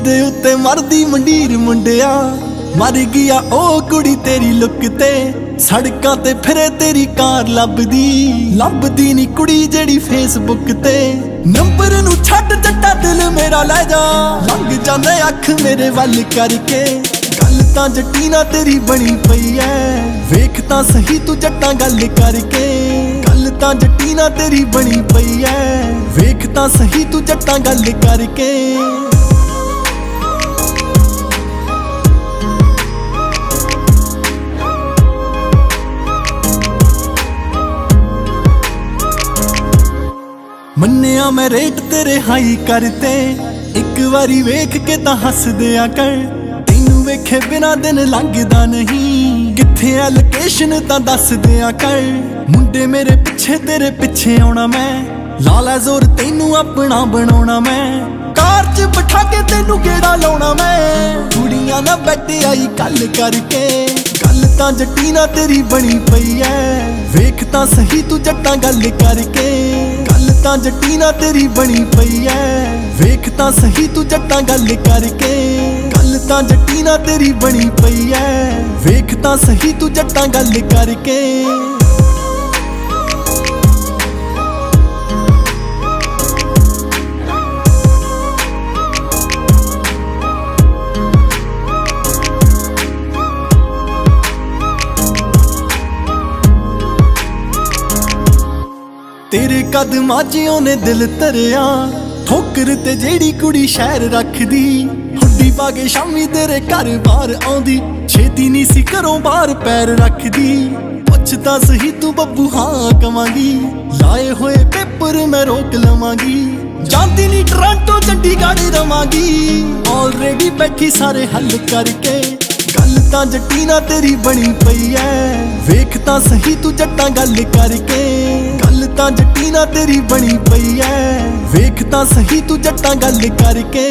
दे उत्ते मरदी मंडीर मुंडिया, मर गया ओ कुड़ी तेरी लुक ते। सड़कां ते फिरे तेरी कार लभदी नी कुड़ी जेड़ी फेसबुक ते। नंबर नू छड्ड जट्टा दिल मेरा लै जा, लंघ जांदे अख मेरे वल करके। गल तां जट्टी ना तेरी बनी पई ऐ, वेख तां सही तू जट्टां गल करके। गल तां जट्टी ना तेरी बनी पई ऐ, वेख तां सही तू जट्टां गल करके। मन्निया मैं रेट तेरे हाई करते, एक बारी वेख के तां हस दिया कर। तैनू वेखे बिना दिन लंघदा नहीं, कित्थे है लोकेशन तां दस दिया कर। मुंडे मेरे पिछे तेरे पिछे आउणा मैं, ला लै जोर तैनू अपना बनाउणा मैं। कार च बिठा के तैनू गेड़ा लाउणा मैं, कुड़ियां ना बैठे आई गल करके। गल तां जट्टी ना तेरी बनी पई ऐ, वेख तां सही तू जट्टां गल करके। गल तां जट्टी ना तेरी बनी पई ऐ, वेख तां सही तू जट्टां गल करके। गल तां जट्टी ना तेरी बनी पई ऐ, वेख तां सही तू जट्टां गल करके। तेरे कदमां च ओने दिल धरिया, ठोकर ते जेड़ी कुड़ी शहर रखदी। हुड्डी पा के शामी तेरे घर बाहर आउंदी, छेती नी सी घरों बाहर पैर रखदी। पुछदा सही तू बब्बू हाँ कवांगी, लाए होए पेपर मैं रोक लवांगी। जांदी नी टोरंटो चंडीगढ़ रवांगी, ऑलरेडी बैठी सारे हल करके। गल तां जट्टी ना तेरी बनी पई ऐ, वेख तां सही तू जट्टां गल करके। गल तां जट्टी ना तेरी बनी पई ऐ, वेख तां सही तू जट्टां गल करके।